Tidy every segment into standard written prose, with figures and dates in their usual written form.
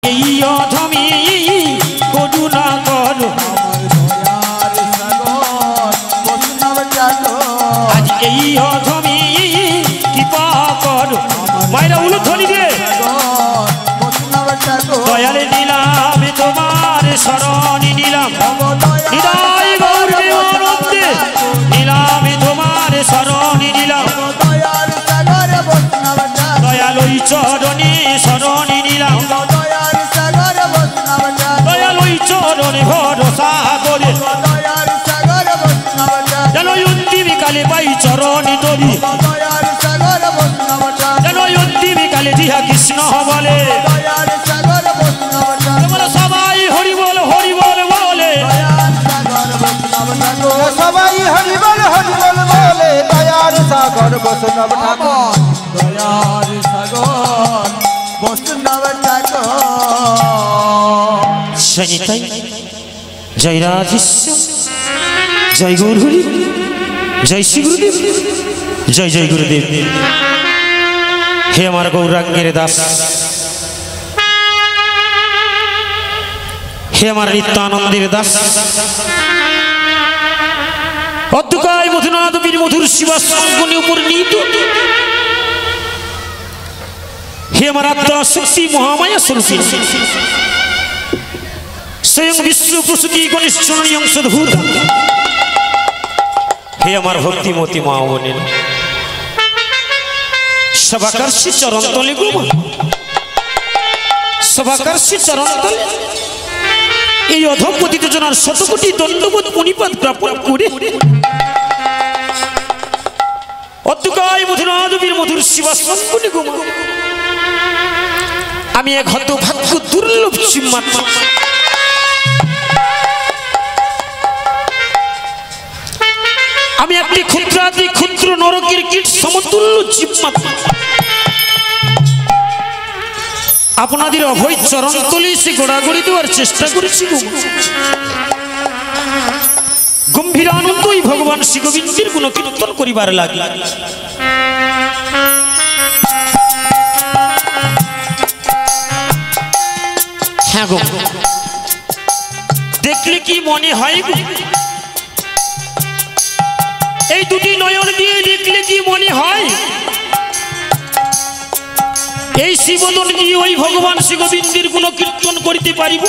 এই অধমী করুণা করো আজ এই অধমী কৃপা করো মায়েরা উলুধ্বনি রে দয়ালে নিলাম তোমার শরণে নিলাম হৃদয় গৌর বিমানন্দে নিলাম তোমার শরণে নিলাম দয়ালই চরণে শরণে নিলাম দয়ালই চরণে ভরসা করে যেন অন্তিম কালে পাই চরণে তরি যেন অন্তিম কালে জিহা কৃষ্ণ বলে সবাই হরি বল বলে সবাই হরি বল বলে দয়ার সাগর বৈষ্ণব ঠাকুর দয়ার সাগর বৈষ্ণব ঠাকুর সনিতাই জয় রাধেশ্যাম জয় গৌর হরি জয় শ্রী গুরুদেব জয় জয় গুরুদেব হে আমার গৌরাঙ্গের দাস হে আমার নিত্যানন্দের দাস অদ্যকায় মধুনাথ বীর মধুর শিবাসনে উপর নিহিত হে আমার আত্মা শক্তি মহামায়া স্বরূপী স্বয়ং বিশ্ব প্রসূতি গণেশ্বরী অংশধূর হে আমার ভক্তিমতী মা বোনেরা সভাকর্ষী চরণতলে গো মা সভাকর্ষী চরণতলে এই অধঃপতিত জনার শতকোটি দণ্ডবোধ মণিপাত জ্ঞাপন করে অদ্যকায় মধুনাথ বীর মধুর শিবাসনে গো মা আমি এক হতভাগ্য দুর্লভ চিন্মাত্র আমি একটি ক্ষুদ্রাতি ক্ষুদ্র নরকের কীট সমতুল্য জীবমাত্র আপনাদের অভয় চরণতলে সে গোড়াগড়ি দেওয়ার চেষ্টা করেছি গম্ভীর আনন্দই ভগবান শ্রী গোবিন্দের গুণ কীর্তন করিবার লাগে হ্যাঁ গো দেখলে কি মনে হয় গো এই দুটি নয়ন দিয়ে দেখলে কি মনে হয় এই শিবদন দিয়ে ওই ভগবান শ্রী গোবিন্দের গুণ কীর্তন করিতে পারিব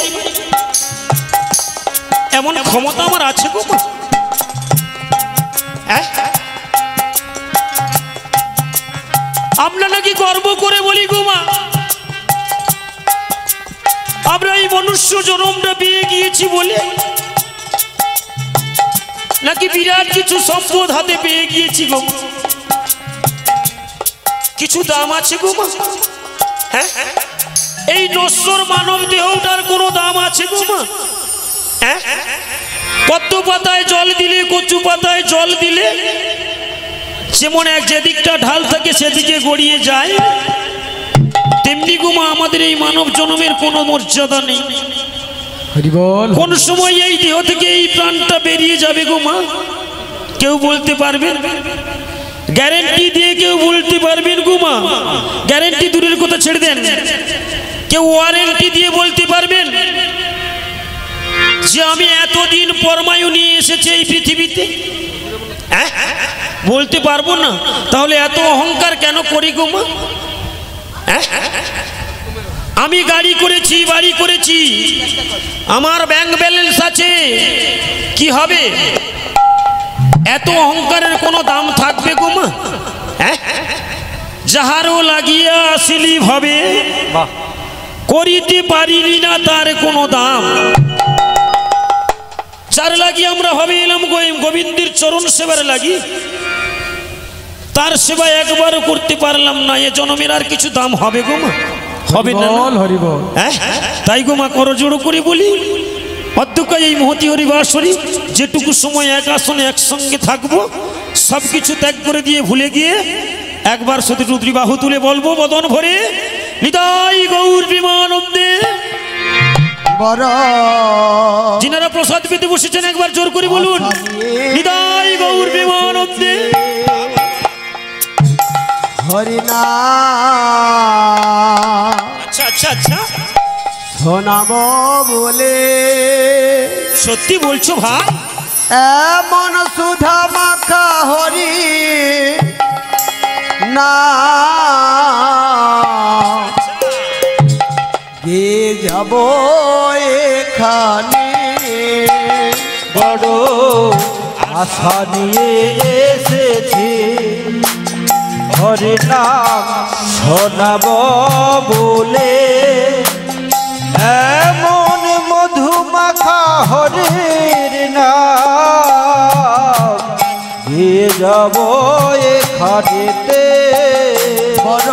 এমন ক্ষমতা আমার আছে গো মা আমরা নাকি গর্ব করে বলি গো মা আমরা এই মনুষ্য জন্মটা পেয়ে গিয়েছি বলে নাকি বিরাট কিছু সম্পদ হাতে পেয়ে গিয়েছি গো কিছু দাম আছে গো মা হ্যাঁ এই নশ্বর মানব দেহটার কোনো দাম আছে গো মা হ্যাঁ পদ্ম পাতায় জল দিলে কচু পাতায় জল দিলে যেমন এক যেদিকটা ঢাল থাকে সেদিকে গড়িয়ে যায় তেমনি গো মা আমাদের এই মানব জন্মের কোনো মর্যাদা নেই কোন সময় এই দেহ থেকে এই প্রাণটা বেরিয়ে যাবে গো মা কেউ বলতে পারবেন গ্যারেন্টি দিয়ে কেউ বলতে পারবেন গো মা গ্যারেন্টি দূরের কথা ছেড়ে দেন কেউ ওয়ারেন্টি দিয়ে বলতে পারবেন যে আমি এতদিন পরমায়ু নিয়ে এসেছি এই পৃথিবীতে বলতে পারবো না তাহলে এত অহংকার কেন করি গো মা আমি গাড়ি করেছি বাড়ি করেছি আমার ব্যাংক ব্যালেন্স আছে কি হবে এত অহংকারের কোনো দাম থাকবে গো মা যাহারও লাগিয়া আসিলি ভাবে করিতে পারিলি না তার কোনো দাম যার লাগি আমরা হবে এলাম গোবিন্দের চরণ সেবার লাগি তার সেবা একবারও করতে পারলাম না এ জন্মের আর কিছু দাম হবে গো মা হবে না তাই গো মা করজোড়ো করে বলি অধ্যকায় এই মহতি হরিবাসরী যেটুকু সময় এক আসনে একসঙ্গে থাকবো সব কিছু ত্যাগ করে দিয়ে ভুলে গিয়ে একবার সতী রুদ্রী বাহু তুলে বলবো বদন ভরে নিতাই গৌর বিমানন্দে যিনারা প্রসাদ পেতে বসেছেন একবার জোর করে বলুন নিতাই গৌর বিমানন্দে হরিনা আচ্ছা আচ্ছা আচ্ছা শোনাবো বলে সত্যি বলছো ভাই? এমন সুধা মাখা হরি না গে যাব এখানে বড় আশা নিয়ে এসেছি হরি নাম শোনাব বলে এমন মধুমাখা হরির নাম গিয়ে যাব এখানেতে বড়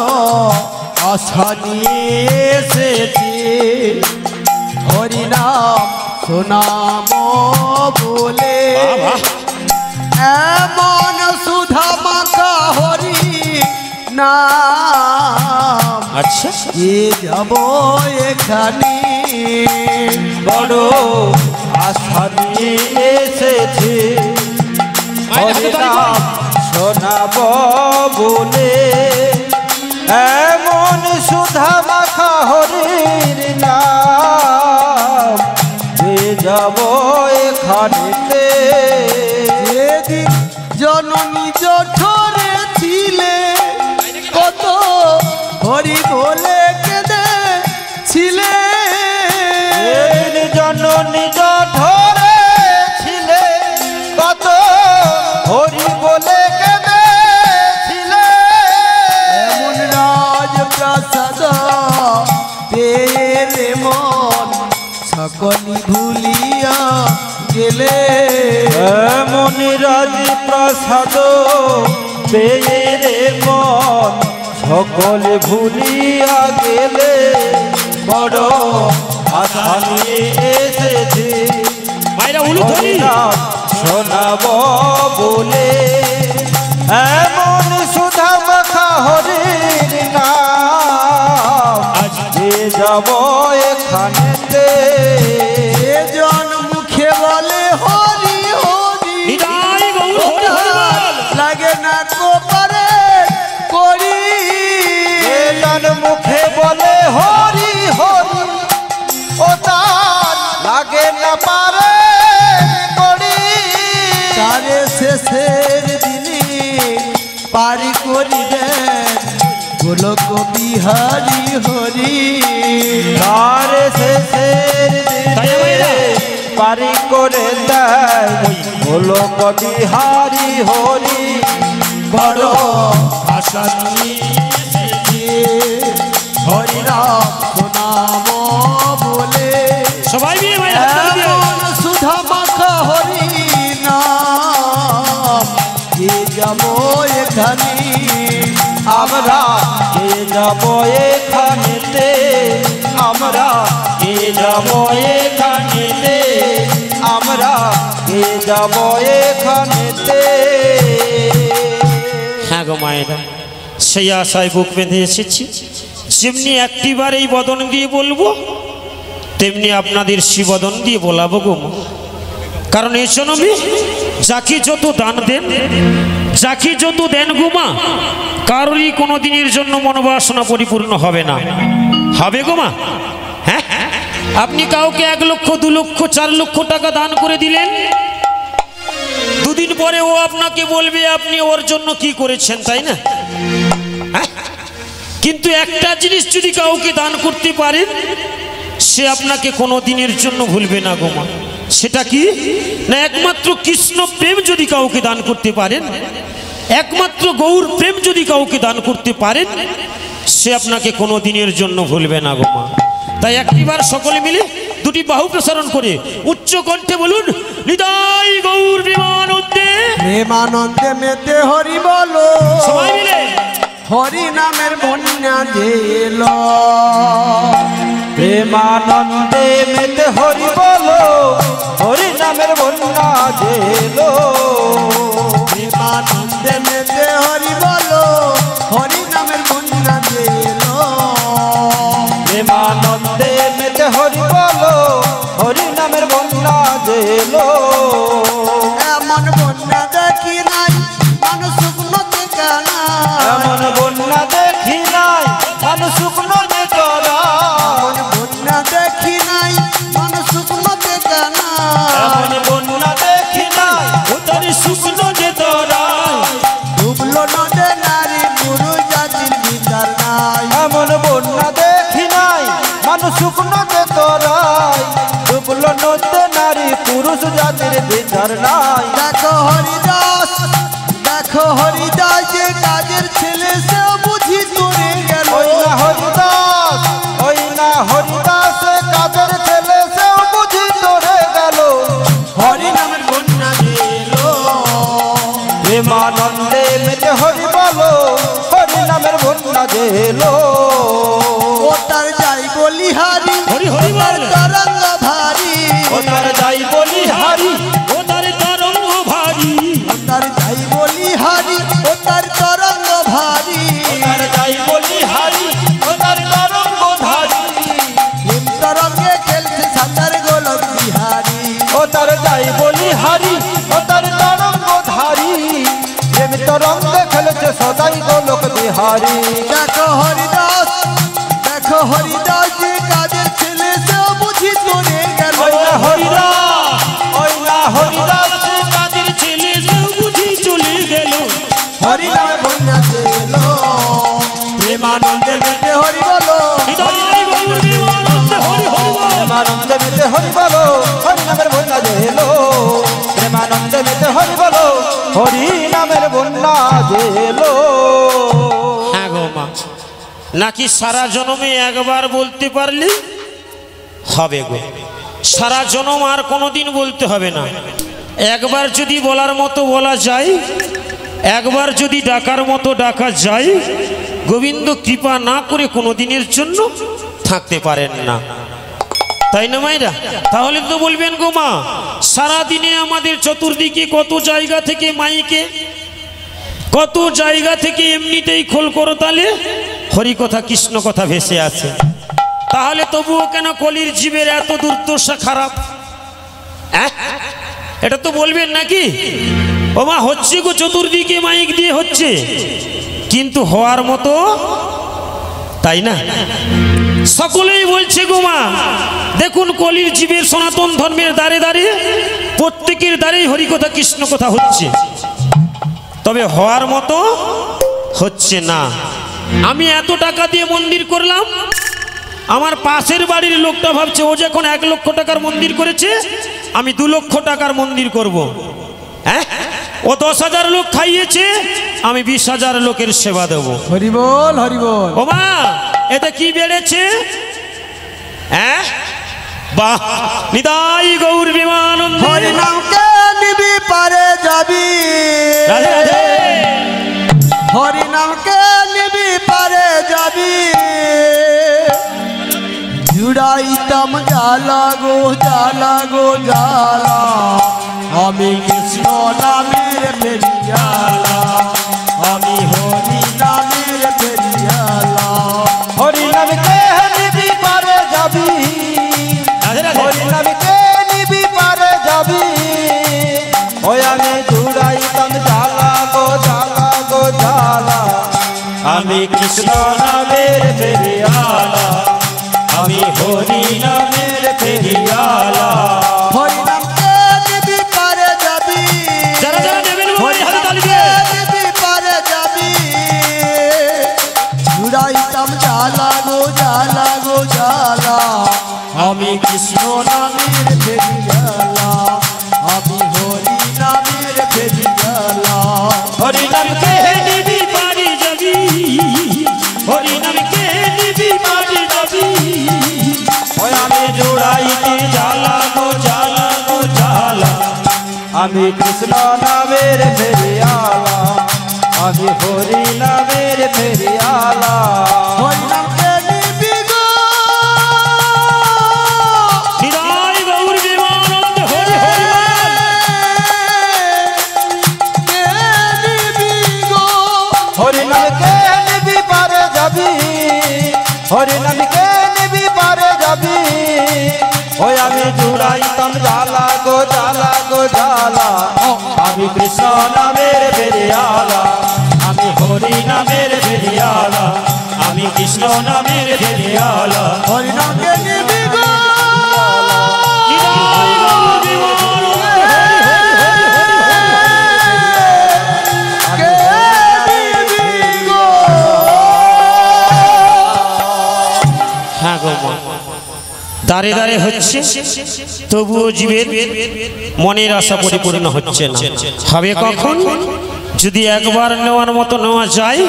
আশা নিয়ে এসেছি হরিনাম শোনাবো বলে এমন সুধা মাখা হরি নাম আচ্ছা এ যাব এখানে বড় আশা নিয়ে এসেছি হরি নাম শোনাব বলে এমন সুধা মাখা হরির নাম যে যাব এখানেতে যেদিন জননী জঠরে ছিলে কত হরি বলে কেঁদে ছিলে জননী জঠরে ছিলে কত হরি বলে কেঁদে ছিলে এমন রাজপ্রাসাদ পেয়ে মন সকলি ভুলিয়া গেলে এমন রাজপ্রাসাদ পেয়ে রে মন সকলে ভুলিয়া গেলে বড় আশা নিয়ে এসেছি মায়েরা উলু ধরি শোনাব বলে এমন সুধা মাখা হরির নাম আজকে যাব এখানেতে জন মুখে বলে হরি হরি নিতাই গৌর হরি হরি বল। লাগে না কোপারে করি তার মুখে বলে হরি হরি ও তার লাগে না পারে করি তারে শেষের দিনে পারি করিবেন গোলক বিহারি হরি তার শেষের তাই দিনে আমায় পারি করে দেয় হলো বিহারি হরি বড় আশা নিয়ে হরি নাম শোনাম বলে সবাই মিলে মায়েরা হাত তালি দিয়ে। এমন সুধা মাখা হরি নাম যে যাব এখানে আমরা কে যাব এখানেতে আমরা কে যাব এখানেতে আমরা কে যাব এখানেতে হ্যাঁ গো মায়েরা সেই আশায় বুক বেঁধে এসেছি যেমনি একটিবার এই বদন দিয়ে বলবো তেমনি আপনাদের শিবদন দিয়ে বলাবো গো মা। কারণ এই জন্যই যাকে যত দান দেন যাকে যত দেন গো মা কারোরই কোনো দিনের জন্য মনোবাসনা পরিপূর্ণ হবে না। হবে গো মা? হ্যাঁ আপনি কাউকে 1 লক্ষ 2 লক্ষ 4 লক্ষ টাকা দান করে দিলেন, দুদিন পরে ও আপনাকে বলবে আপনি ওর জন্য কি করেছেন, তাই না? হ্যাঁ? কিন্তু একটা জিনিস যদি কাউকে দান করতে পারেন সে আপনাকে কোনো দিনের জন্য ভুলবে না গো মা। সেটা কি না, একমাত্র কৃষ্ণ প্রেম যদি কাউকে দান করতে পারেন, একমাত্র গৌর প্রেম যদি কাউকে দান করতে পারেন সে আপনাকে কোনো দিনের জন্য ভুলবে না গো মা। তাই একটিবার সকলে মিলে 2টি বাহু প্রসারণ করে উচ্চ কণ্ঠে বলুন, নিতাই গৌর প্রেমানন্দে। প্রেমানন্দে মেতে হরি বলো, সবাই মিলে হরি নামের বন্যা দিল। প্রেমানন্দে মেতে হরি বলো, হরি নামের বন্যা জেলো। প্রেমানন্দে মেতে হরি বলো, হরি নামের বন্যা দিল। প্রেমানন্দে মেতে হরি বলো, হরি নামের বন্যা জেলো। এমন বন্যা দেখি নাই মানুষ শুকনো ঠিকানা, এমন বন্যা দেখি নাই মানুষ শুকনো নেতরা। এমন বন্যা বন্যা দেখি নাই মানুষ শুকনোতে কেনা এমন বন্যা দেখি নাই ওদের শুকনো যে তোরাই ডুবলো নদে নারী পুরুষ জাতির বিচার নাই এমন বন্যা দেখি নাই মানুষ শুকনো যে তোরাই ডুবলো নদে নারী পুরুষ জাতির বিচার নাই দেখো হরিদাস যে কাজের ছেলে সে বুঝি তোরে গেল ওই না হরিদাস ওই না হরিদাস কাজের ছেলে সেও বুঝি তোরে গেল হরি নামের বন্যা দিল প্রেমানন্দে মেতে হরি বলো হরি নামের বন্যা গেলো ও তার যাই বলি হারি হরি হরি বল তরঙ্গ ভারী ও তার যাই বলি হারি ওদের তরঙ্গ ভারী ও তার যাই বলি হারি ও তার তরঙ্গ ভারী ও তার যাই বলি হারি ও তার তরঙ্গ ধারি প্রেম তরঙ্গে খেলছে সাঁতার গোলক বিহারী ও তার যাই বলি হারি ও তার তরঙ্গ ধারি প্রেম তরঙ্গে খেলেছে সদাই গোলক বিহারি দেখো হরিদাস যে কাজের ছেলে সে বুঝি তোরে গেল ওই না হরিদাস ওই না হরিদাস কাদের ছেলে যে বুঝি চলে গেল হরি নামে বন্যা দিল প্রেমানন্দে মেতে হরি বলো হৃদয় গৌর বিমানন্দে হরি হরি বল প্রেমানন্দে মেতে হরি বলো হরি নামের বন্যা গেলো প্রেমানন্দে মেতে হরি বলো হরি নামের বন্যা গেলো হ্যাঁ গো মা নাকি সারা জন্মে একবার বলতে পারলে হবে গো সারা জন্ম আর কোনোদিন বলতে হবে না একবার যদি বলার মতো বলা যায় একবার যদি ডাকার মতো ডাকা যায় গোবিন্দ কৃপা না করে কোনো দিনের জন্য থাকতে পারেন না তাই না মাইরা তাহলে তো বলবেন গো মা সারাদিনে আমাদের চতুর্দিকে কত জায়গা থেকে মাইকে কত জায়গা থেকে এমনিতেই খোল করতালে হরি কথা কৃষ্ণ কথা ভেসে আছে তাহলে তবুও কেন কলির জীবের এত দুর্দশা খারাপ এটা তো বলবেন নাকি ও মা হচ্ছে গো চতুর্দিকে মাইক দিয়ে হচ্ছে কিন্তু হওয়ার মতো তাই না সকলেই বলছে গো মা দেখুন কলির জীবের সনাতন ধর্মের দ্বারে দ্বারে প্রত্যেকের দ্বারেই হরিকথা কৃষ্ণ কথা হচ্ছে তবে হওয়ার মতো হচ্ছে না আমি এত টাকা দিয়ে মন্দির করলাম আমার পাশের বাড়ির লোকটা ভাবছে ও যখন 1 লক্ষ টাকার মন্দির করেছে আমি 2 লক্ষ টাকার মন্দির করব হ্যাঁ ও 10,000 লোক খাইয়েছে আমি 20,000 লোকের সেবা দেব হরি বল হরি বল ও মা এটা কি বেড়েছে হ্যাঁ বাহ নিতাই গৌর বিমানন্দে হরি নামকে নিবি পারে যাবি রাধে রাধে হরি নামকে নিবি পারে যাবি জুড়াইতাম জ্বালা গো জ্বালা আমি কৃষ্ণ নামের ফেরিয়ালা আমি হরি নামের ফেরিয়ালা হরি নামকে নিবি পারে যাবি রাধে রাধে হরি নামকে নিবি পারে যাবি ওই আমি জুড়াইতাম জ্বালা গো জ্বালা আমি কৃষ্ণ নামের ফেরিয়ালা আমি হরি নামের ফেরিয়ালা হরি নামকে নিবি পারে যাবি যারা যারা নেবেন হরি হাতে তালি নামকে দিয়ে নিবি পারে যাবি জুড়াইতাম জ্বালা গো জ্বালা আমি কৃষ্ণ নামের ফেরিয়ালা আমি হরি নামের ফেরিয়ালা হরি নামকে নিবি পারি যাবি হরি নামকে নিবি পারি যাবি ওই আমি জুড়াইতে জ্বালা গো জ্বালা আমি কৃষ্ণ নামের ফেরিয়ালা আমি হরি নামের ফেরিয়ালা হরি নামকে নিবি গো নিতাই গৌর বিমানন্দে হরি হরি হরি নামকে নিবি পারে যাবি হরি নামকে নিবি পারে যাবি ওই আমি জুড়াইতাম জ্বালা গো জ্বালা আমি কৃষ্ণ নামের ফেরিয়ালা আমি হরি নামের ফেরিয়ালা আমি কৃষ্ণ নামের ফেরিয়ালা হরি নামকে নিবি দাঁড়ে দাঁড়ে হচ্ছে, তবুও জীবের মনের আশা পরিপূর্ণ হচ্ছে না। হবে কখন? যদি একবার নেওয়ার মতো নেওয়া যায়,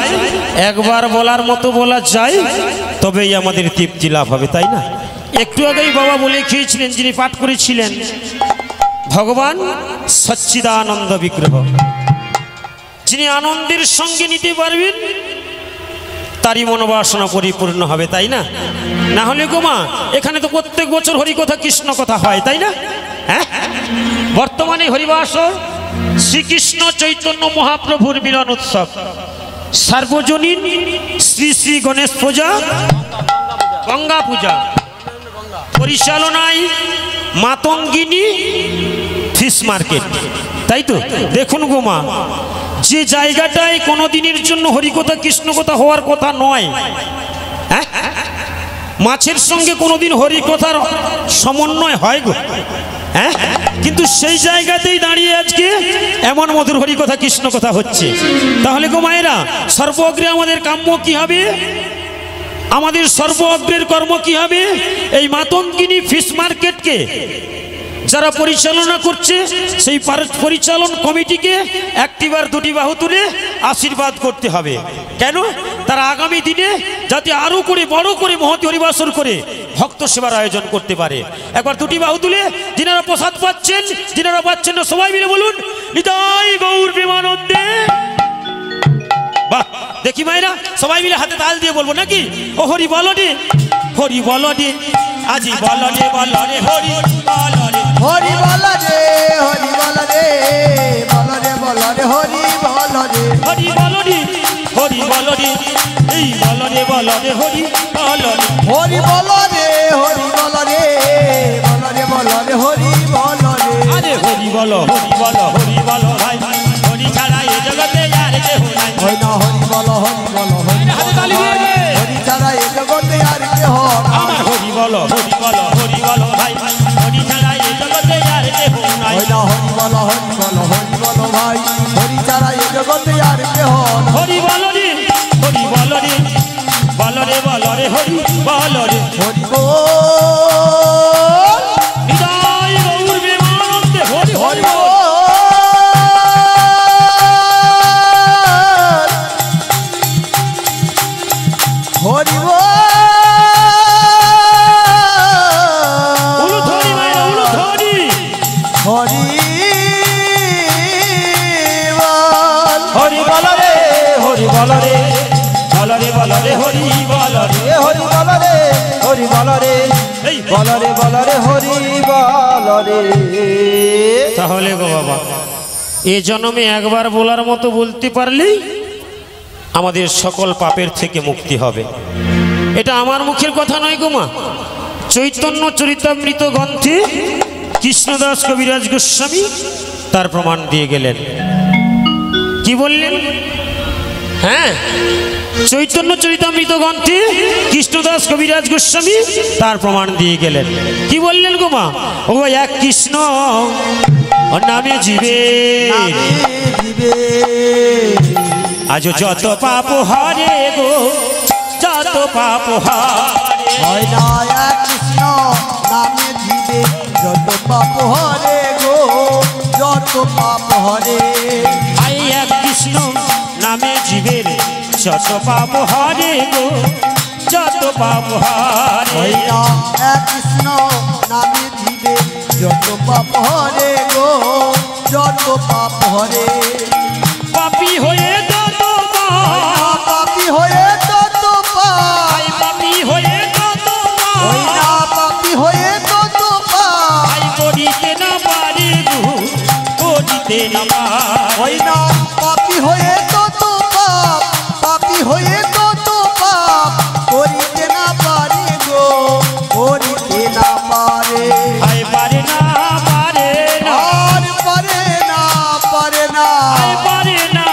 একবার বলার মতো বলা যায়, তবেই আমাদের তৃপ্তি লাভ হবে, তাই না? একটু আগেই বাবা বলে খেয়েছিলেন, যিনি পাঠ করেছিলেন, ভগবান সচ্চিদানন্দ বিগ্রহ, যিনি আনন্দের সঙ্গে নিতে পারবেন তারই মনোবাসনা পরিপূর্ণ হবে, তাই না? না হলে গোমা এখানে তো প্রত্যেক বছর হরিকথা কৃষ্ণ কথা হয়, তাই না? হ্যাঁ, বর্তমানে হরিবাসর শ্রীকৃষ্ণ চৈতন্য মহাপ্রভুর মিলন উৎসব, সার্বজনীন শ্রী শ্রী গণেশ পূজা, গঙ্গা পূজা, পরিচালনায় মাতঙ্গিনী ফিশ মার্কেট, তাই তো? দেখুন গোমা, যে জায়গাটায় কোনো দিনের জন্য হরিকথা কৃষ্ণকথা হওয়ার কথা নয়, হ্যাঁ, মাছের সঙ্গে কোনোদিন হরিকথার সমন্বয় হয় গো, হ্যাঁ, কিন্তু সেই জায়গাতেই দাঁড়িয়ে আজকে এমন মধুর হরিকথা কৃষ্ণকথা হচ্ছে। তাহলে গো মায়েরা, সর্বগ্রে আমাদের কাম্য কি হবে? আমাদের সর্বগ্রের কর্ম কি হবে? এই মাতঙ্গিনী ফিশ মার্কেটকে যারা পরিচালনা করছে, সেই পরিচালন কমিটিকে একটিবার দুটি বাহু তুলে আশীর্বাদ করতে হবে। কেন? তারা আগামী দিনে যাতে আরো করে বড় করে মহতি হরিবাসর করে ভক্ত সেবার আয়োজন করতে পারে। একবার দুটি বাহু তুলে যিনারা প্রসাদ পাচ্ছেন, যিনারা পাচ্ছেন না, সবাই মিলে বলুন নিতাই গৌর প্রেমানন্দে। বাহ, দেখি মায়েরা সবাই মিলে হাতে তাল দিয়ে বলবো নাকি? ও হরি বলো রে, হরি বলো রে, আজি বলো রে, বলো রে, হরি বলো রে, হরি বল রে, হরি বল রে, বল রে বল রে, হরি বল রে, হরি বলো রে, হরি বলো রে, এই বলো রে, বলো রে, হরি বলো রে, হরি বল রে, হরি বল রে, বল রে বল রে, হরি বল রে। আরে হরি বলো, হরি বলো, হরি বলো ভাই, হরি ছাড়া এ জগতে আর কেউ নাই। হয় না হরি বল, হরি বল, হরি হাতে তালি বল, দিয়ে। হরি ছাড়া এ জগতে আর কেহ নাই। আমার হরি বলো, হরি বলো, হরি বলো ভাই, হরি ছাড়া এ জগতে আর কেউ নাই। হয় না হরি বল, হরি বল, হরি বল ভাই, হরি ছাড়া এ জগতে আর কেহ নাই। হরি বলো রে, হরি বলো রে, বলো রে, বলো রে, হরি বলো রে, হরি বল, নিতাই গৌর প্রেমানন্দে, হরি হরি হরি বল। বল, হরি বল, উলু ধরি মায়েরা, উলু ধরি। হরি বল, হরি বলো রে, হরি বলো রে, বলো রে, বলো রে, হরি বলো রে, এ হরি বল রে, হরি বল রে, এই বল রে, বল রে, হরি বল রে। তাহলে গো বাবা, এ জন্মে একবার বলার মতো বলতে পারলেই আমাদের সকল পাপের থেকে মুক্তি হবে। এটা আমার মুখের কথা নয় গো মা, চৈতন্য চরিতামৃত গ্রন্থে কৃষ্ণদাস কবিরাজ গোস্বামী তার প্রমাণ দিয়ে গেলেন। কি বললেন? হ্যাঁ, চৈতন্য চরিতামৃত গ্রন্থে কৃষ্ণদাস কবিরাজ গোস্বামী তার প্রমাণ দিয়ে গেলেন। কি বললেন গো মা? ও এক কৃষ্ণ ওর নামে জীবে, নামে দিবে, আজ যত পাপ হারে গো, যত পাপ হারে। হয় না এক কৃষ্ণ নামে দিবে, যত পাপ হরে গো, যত পাপ হরে। আই এক কৃষ্ণ নামে জীবের যত পাপ হারে গো, যত পাপ হারে। হয় না এক কৃষ্ণ নামে দিবে, যত পাপ হরে গো, যত পাপ হরে। পাপী হয়ে যত হয় না পাপ, পাপী হয়ে তত পাপ, আই পাপী হয়ে যত হয় পাপ, না পাপী হয়ে তত পাপ, আই করিতে না পারি গো, করিতে না পারি। হয় না পাপী হয়ে তত পাপ, পাপী হয়ে তত পাপ, করিতে না পারে গো, করিতে না পারে। আই পারে না, পারে না, আর পারে না, পারে না, আই পারে না,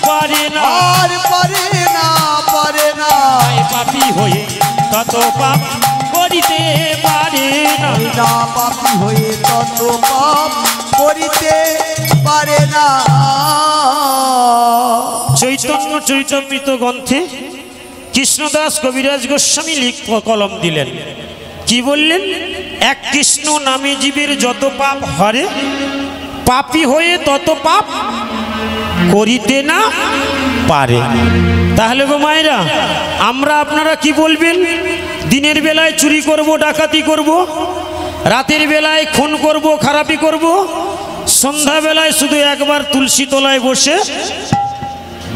পারে না। আর পারে না, পারে না। আই পাপী হয়ে তত পাপ করিতে পারে না। হয় না পাপী হয়ে তত পাপ, করিতে পারে না। চৈতন্য চরিতামৃত গ্রন্থে কৃষ্ণদাস কবিরাজ গোস্বামী কলম দিলেন। কি বললেন? এক কৃষ্ণ নামে জীবের যত পাপ হরে, পাপী হয়ে তত পাপ করিতে না পারে। তাহলে গো মায়েরা, আমরা আপনারা কি বলবেন? দিনের বেলায় চুরি করব, ডাকাতি করব, রাতের বেলায় খুন করব, খারাপি করব, সন্ধ্যাবেলায় শুধু একবার তুলসী তলায় বসে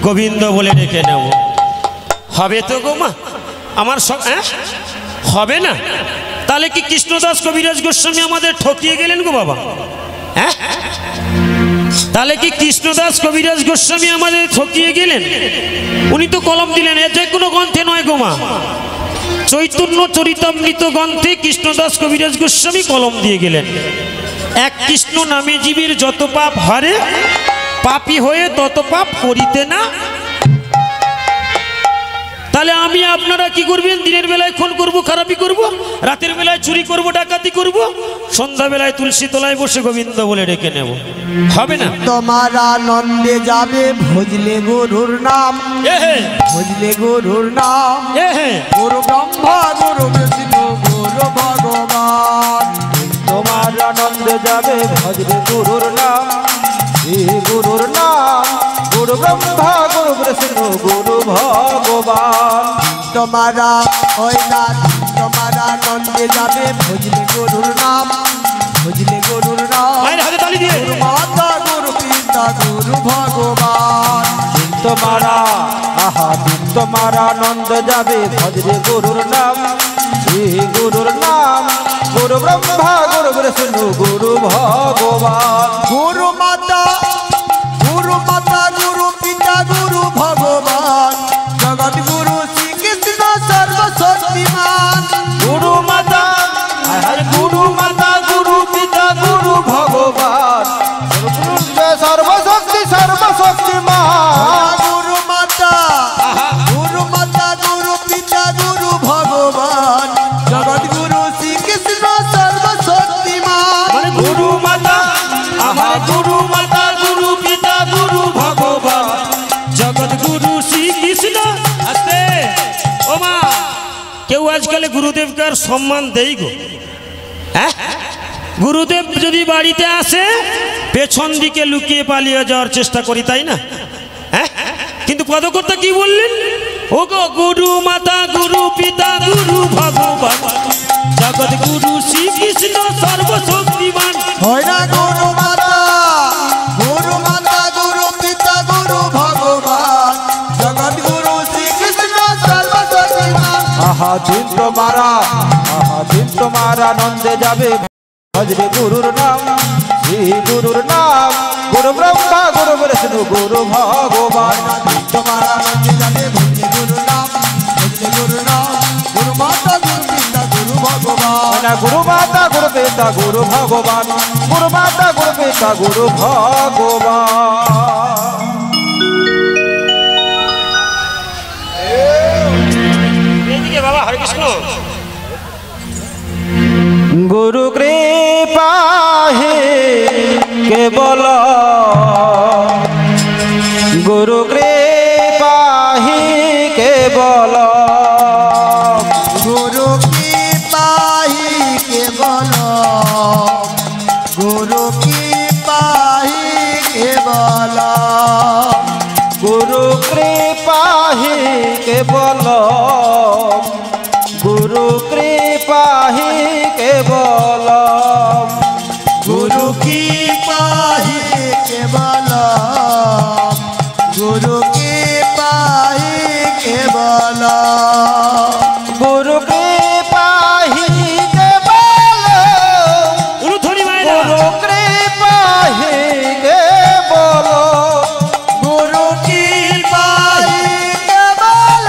গোবিন্দ বলে ডেকে নেব। হবে তো গো মা আমার সব? হবে না? তাহলে কি কৃষ্ণদাস কবিরাজ গোস্বামী আমাদের ঠকিয়ে গেলেন গো বাবা? হ্যাঁ, তাহলে কি কৃষ্ণদাস কবিরাজ গোস্বামী আমাদের ঠকিয়ে গেলেন? উনি তো কলম দিলেন, এ যে কোনো গ্রন্থে নয় গো মা, চৈতন্য চরিতামৃত গ্রন্থে কৃষ্ণদাস কবিরাজ গোস্বামী কলম দিয়ে গেলেন, এক কৃষ্ণ নামে জীবের যত পাপ হরে, পাপী হয়ে তত পাপ করিতে না। তাহলে আমি আপনারা কি করবেন? দিনের বেলায় খুন করব, খারাপি করব, রাতের বেলায় চুরি করব, ডাকাতি করব, সন্ধ্যাবেলায় তুলসী তলায় বসে গোবিন্দ বলে ডেকে নেব। হবে না? তোমার আনন্দে যাবে ভজলে গুরুর নাম, ভজলে গুরুর নাম, গুরু ব্রহ্মা গুরু বিষ্ণু গুরু ভগবান। তোমার আনন্দে যাবে ভজলে গুরুর নাম, গুরুর নাম, গুরু ব্রহ্মা গুরু বিষ্ণু গুরু ভগবান। তোমারা ওই নাম, তোমার আনন্দে যাবে ভজলে গুরুর নাম, ভজলে গুরুর নাম, গুরু মাতা গুরু পিতা গুরু ভগবান। তোমারা আহা দিন তোমার আনন্দ যাবে ভজলে গুরুর নাম, গুরুর নাম, গুরু ব্রহ্মা গুরু বিষ্ণু গুরু ভগবান। গুরু মাতা, গুরু মাতা গুরু পিতা গুরু ভগবান, জগৎ গুরু শ্রীকৃষ্ণ সর্বশক্তিমান। গুরু মাতা, গুরু মাতা গুরু পিতা গুরু ভগবান, সর্বশক্তি সর্বশক্তিমান। গুরু মাতা, গুরু মাতা গুরু পিতা গুরু ভগবান, জগৎ গুরু শ্রীকৃষ্ণ সর্বশক্তিমান। গুরু মাতা, আমার গুরু মাতা গুরু পিতা গুরু ভগবান, জগৎ গুরু শ্রীকৃষ্ণ। আস্তে ও মা, কেউ আজকাল গুরুদেবকে আর সম্মান দেই গো? হ্যাঁ, গুরুদেব যদি বাড়িতে আসে পেছন দিকে লুকিয়ে পালিয়ে যাওয়ার চেষ্টা করি, তাই না? হ্যাঁ, কিন্তু পদকর্তা কি বললেন? ও গো গুরু মাতা গুরু পিতা গুরু ভগবান, জগৎ গুরু শ্রীকৃষ্ণ সর্বশক্তিমান। হয় না গুরু মাতা, গুরু মাতা গুরু পিতা গুরু ভগবান, জগৎ গুরু শ্রীকৃষ্ণ সর্বশক্তিমান। আহা দিন তোমারা, আহা দিন তোমার আনন্দে যাবে ভজলে গুরুর নাম, গুরুর নাম, গুরু ব্রহ্মা গুরু বিষ্ণু গুরু ভগবান। তোমার আনন্দে যাবে ভজলে গুরু নাম, ভজলে গুরু নাম, গুরু মাতা গুরু পিতা গুরু ভগবান। গুরু মাতা গুরু পিতা গুরু ভগবান, গুরু মাতা গুরু পিতা গুরু ভগবান। এইদিকে বাবা, হরে কৃষ্ণ। গুরু কৃপা হে কেবল, গুরু কৃপা হি কেবল, গুরু কৃপা হি কেবল, গুরু কৃপা হি কেবল, গুরু কৃপা হি কেবল, গুরু কৃপা হি কেবল, গুরু কৃপা হি কেবল, গুরু কৃপা হি কেবল, গুরু কৃপা হি কেবল, উলুধ্বনি মায়েরা। গুরু কৃপা হি কেবল, গুরু কৃপা হি কেবল,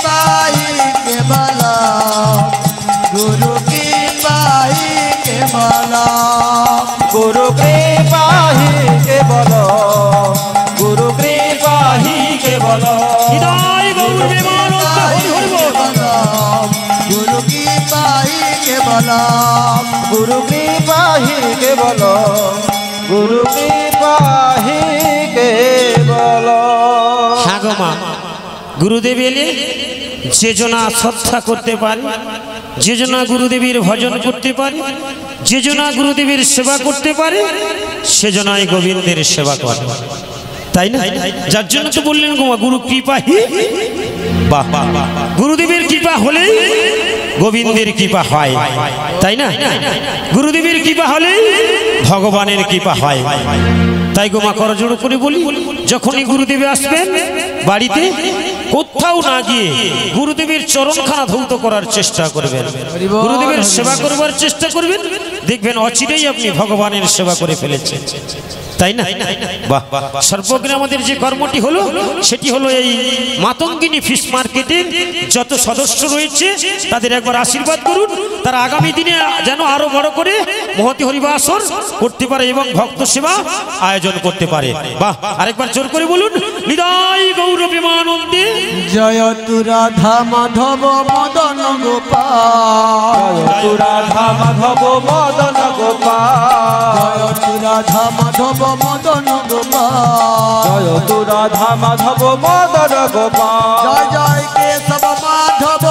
পাহি কেবল গুরু কি পাহি কেবল গুরু কৃপা হি কেবল গুরু কৃপা হি কেবল হৃদয় গৌর প্রেমানন্দ হরি হরি বল। গুরু কি পাহি কেবল গুরু কৃপা হি কেবল গুরু কৃপা হি কেবল। হ্যাঁ গো মা, গুরুদেব এলে যে জনা শ্রদ্ধা করতে পারে, যে জনা গুরুদেবের ভজন করতে পারে, যে জনা গুরুদেবের সেবা করতে পারে, সে জনাই গোবিন্দের সেবা করে, তাই না? যার জন্য তো বললেন গো মা, গুরু কৃপা হি, বাহ, গুরুদেবের কৃপা হলেই গোবিন্দের কৃপা হয়, তাই না? গুরুদেবের কৃপা হলেই ভগবানের কৃপা হয়। তাই গো মা, করজোড় করে বলি, যখনই গুরুদেবে আসবেন বাড়িতে, কোথাও না গিয়ে গুরুদেবের চরণখানা ধৌত করার চেষ্টা করবেন, গুরুদেবের সেবা করবার চেষ্টা করবেন, দেখবেন অচিরেই আপনি ভগবানের সেবা করে ফেলেছেন, তাই না? বাহ, সর্বগ্রে আমাদের যে কর্মটি হলো সেটি হলো এই মাতঙ্গিনী ফিশ মার্কেটের যত সদস্য রয়েছে তাদের একবার আশীর্বাদ করুন, তারা আগামী দিনে যেন আরো বড় করে মহতি হরিবাসর করতে পারে এবং ভক্ত সেবা আয়োজন করতে পারে। বাহ, আরেকবার জোর করে বলুন, হৃদয় গৌর প্রেমানন্দে জয় তু রাধা মাধব মদন গোপাল জয় তু রাধা মাধব মদন গোপাল জয় তু রাধা মাধব মদন গোপাল জয় তু রাধা মাধব মদন গোপাল জয় জয় কেশব মাধব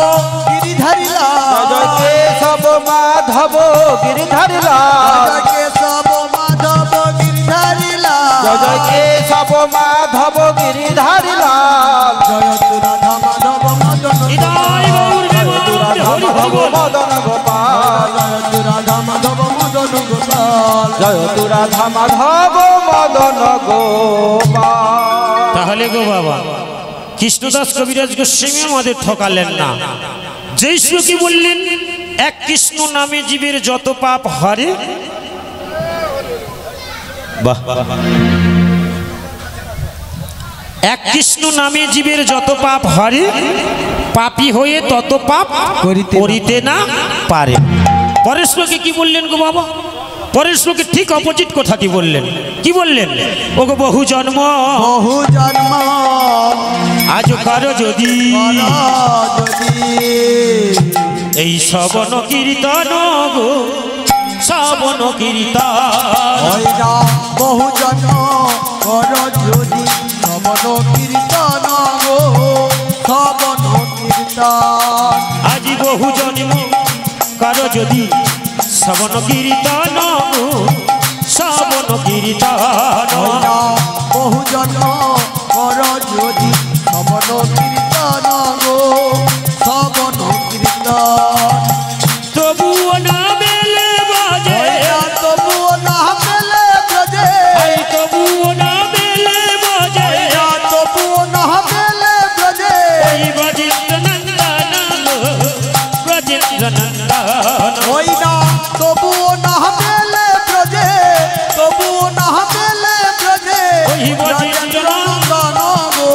গিরিধারী লাল জয় কেশব মাধব গিরিধারী লাল জয় কেশব মাধব গিরিধারী লাল জয় কেশব মাধব গিরিধারী লাল জয় তু রাধা মাধব মদন হৃদয় গৌর প্রেমানন্দে হরি হরি বল। মদন গোপাল জয় তু রাধা মাধব মদন গোপাল জয় তু রাধা মাধব মদন গোপাল। তাহলে গো বাবা, কৃষ্ণদাস কবিরাজ গোস্বামী আমাদের ঠকালেন না, যেই শ্লোকে বললেন এক কৃষ্ণ নামে জীবের যত পাপ হরে, বাহ, এক কৃষ্ণ নামে জীবের যত পাপ হরে, পাপী হয়ে তত পাপ করিতে না পারে। পরের শ্লোকে কি বললেন গো বাবা? পরের শ্লোকে ঠিক অপোজিট কথা কি বললেন? কি বললেন? ও গো বহু জন্ম বহু জন্ম আজ কারো যদি এই শ্রবণ কীর্তন গো, শ্রবণ কীর্তন বহু জন্ম কর যদি শ্রবণ কীর্তন গো শ্রবণ কীর্তন আজ বহু জন্ম কারো যদি শ্রবণ কীর্তন গো, শ্রবণ কীর্তন বহু জন্ম কর যদি শ্রবণ কীর্তন গো শ্রবণ কীর্তন তবুও না মেলে বাজে, তবুও না মেলে ব্রজে তবুও না মেলে বাজে, তবুও না মেলে ব্রজে ওই ব্রজেন্দ্র নন্দন ব্রজেন্দ্র নন্দন ওই না তবুও না মেলে ব্রজে তবুও না মেলে ব্রজে ওই ব্রজেন্দ্র নন্দন গো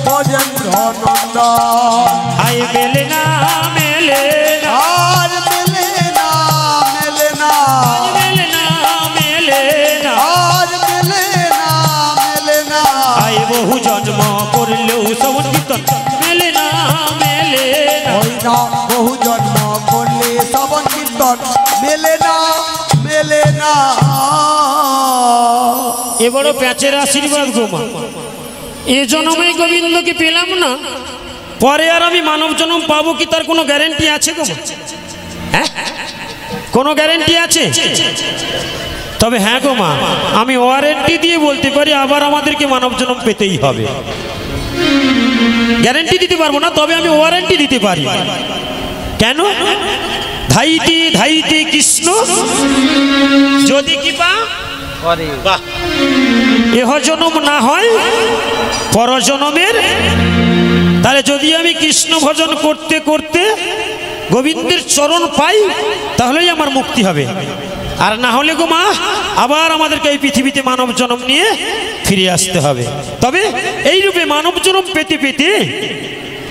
ব্রজেন্দ্র নন্দন আয় মেলে না মেলে না আর মেলে না মেলে না মেলে না মেলে না আর মেলে না মেলে না আয় বহু জন্ম করলেও শ্রবণ কীর্তন মেলে না মেলে না। ওই না বহু জন্ম করলে শ্রবণ কীর্তন মেলে না মেলে না এবারও প্যাচের আশীর্বাদ গোমা, এ জন্মে গোবিন্দকে পেলাম না, পরে আর আমি মানব জন্ম পাবো কি তার কোনো গ্যারেন্টি আছে গোমা? হ্যাঁ, কোনো গ্যারেন্টি আছে? তবে হ্যাঁ গো মা, আমি ওয়ারেন্টি দিয়ে বলতে পারি আবার আমাদেরকে মানব জন্ম পেতেই হবে। গ্যারেন্টি দিতে পারবো না, তবে আমি ওয়ারেন্টি দিতে পারি। কেন? ধাইতে ধাইতে কৃষ্ণ যদি কৃপা বাহ এহ জনম না হয় পরজনমের, তাহলে যদি আমি কৃষ্ণ ভজন করতে করতে গোবিন্দের চরণ পাই তাহলেই আমার মুক্তি হবে, আর না হলে গো মা আবার আমাদেরকে এই পৃথিবীতে মানব জন্ম নিয়ে ফিরে আসতে হবে। তবে এই রূপে মানব জন্ম পেতে পেতে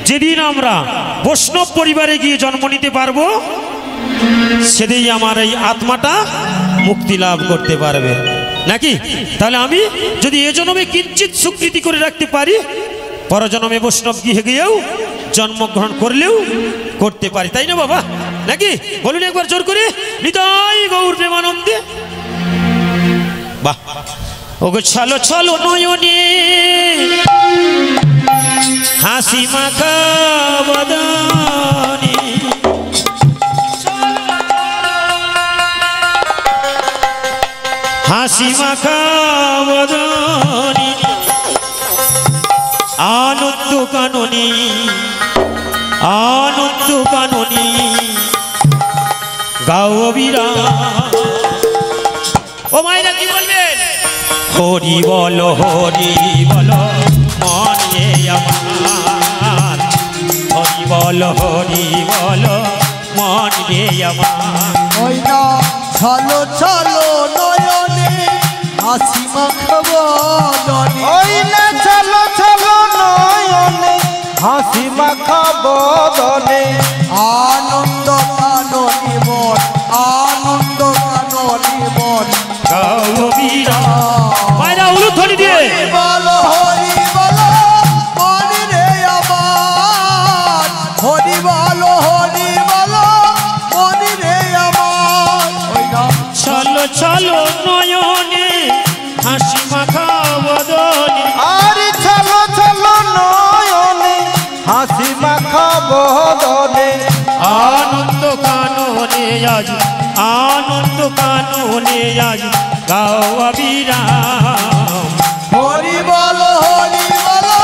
যেদিন আমরা বৈষ্ণব পরিবারে গিয়ে জন্ম নিতে পারবো, সেদিন আমার এই আত্মাটা মুক্তি লাভ করতে পারবে নাকি? তাহলে আমি যদি এ জন্মে কিঞ্চিত স্বীকৃতি করে রাখতে পারি, পরজন্মে বৈষ্ণব গৃহে গিয়েও জন্মগ্রহণ করলেও করতে পারি, তাই না বাবা? নাকি বলুন একবার জোর করে, হৃদয় গৌর প্রেমানন্দে। বাহ, ওগো চলো চলো নয়নে হাসি মাখা বদনে, হাসি মাখা বদনে, আনন্দ কাননে, আনন্দ কাননে গাও বিরাম। ও মায়েরা কি বলবেন? হরি বলো হরি বলো মনে আমার, হরি বলো হরি বলো মনে আমার। ওই না চলো চলো নয়নে হাসি মাখা বদনে, ওই না চলো চলো নয়নে হাসি মাখা বদনে, আনন্দ কাননে মন, আনন্দ কাননে মন গাও বিরাম। মায়েরা উলুধ্বনি দিয়ে বলো হরি বলো মনে রে আমার, হরি বলো হরি বলো মনে রে আমার। ওই না চলো চলো নয়নে হাসি মাখা বদনে, আর চলো চলো নয়নে হাসি মাখা বদনে, আনন্দ কাননে আজ, আনন্দ কাননে আজ গাও বিরাম। হরি বলো হরি বলো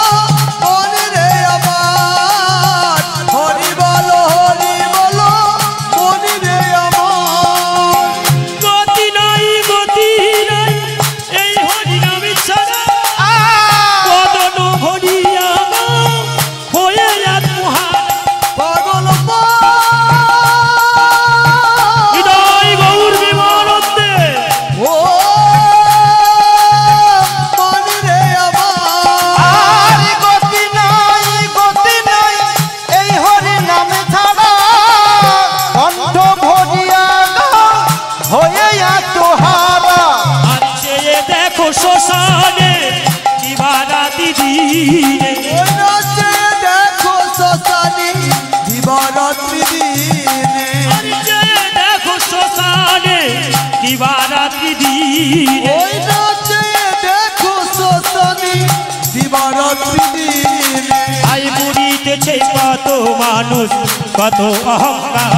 মনে রে আমার, হরি বলো হরি বলো মনে রে আমার। গতি নাই গতি নাই এই হরি নামে ছাড়া, বদন ভরিয়া হয়ে আত্মহারা। পাগল হৃদয় গৌর বিমানন্দে ও মনে রে আমার। আর গতি নাই এই হরি নামে ছাড়া, কণ্ঠ ভরিয়া গাও হয়ে তোহারা। আর চেয়ে দেখো শ্মশানে দিবারাতি দিনে, ওই নাচে দেখো শ্মশানে দিবারাত্রি দিনে, আর চেয়ে দেখো শ্মশানে দিবারাতি দিনে। ওই নাচে দেখো শ্মশানে দিবারাত্রি দিনে। আই মুড়িতেছে কত মানুষ কত অহংকার,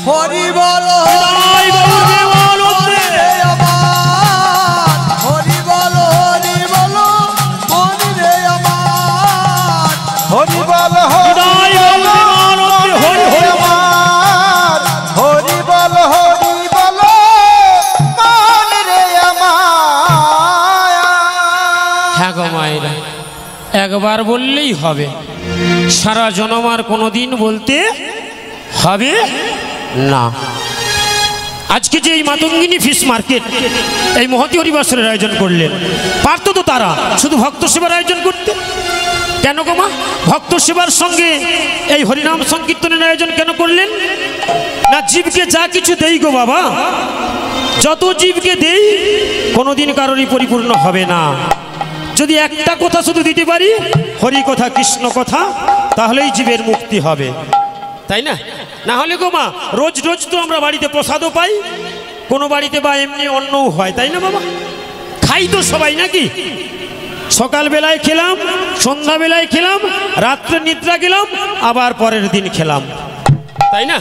হরি বলো হৃদয় গৌর বিমানন্দে রে আমার, হরি বলো মনে রে আমার। হরি বল হৃদয় গৌর বিমানন্দে হরি হরি। আমার, হরি বল মান রে আমার। হ্যাঁ গো মায়েরা, একবার বললেই হবে, সারা জনম আর কোনোদিন বলতে হবে না। আজকে যে এই মাতঙ্গিনী ফিশ মার্কেট এই মহতী হরিবাসরের আয়োজন করলেন, পারত তো তারা শুধু ভক্ত সেবার আয়োজন করতে। কেন গো মা, ভক্ত সেবার সঙ্গে এই হরিনাম সংকীর্তনের আয়োজন কেন করলেন? না জীবকে যা কিছু দেই গো বাবা, যত জীবকে দেই কোনোদিন কারোরই পরিপূর্ণ হবে না। যদি একটা কথা শুধু দিতে পারি, হরি কথা কৃষ্ণ কথা, তাহলেই জীবের মুক্তি হবে, তাই না? না হলে গো মা, রোজ রোজ তো আমরা বাড়িতে প্রসাদও পাই, কোনো বাড়িতে বা এমনি অন্নও হয়, তাই না বাবা? খাই তো সবাই নাকি? সকালবেলায় খেলাম, সন্ধ্যাবেলায় খেলাম, রাত্রে নিদ্রা গেলাম, আবার পরের দিন খেলাম, তাই না?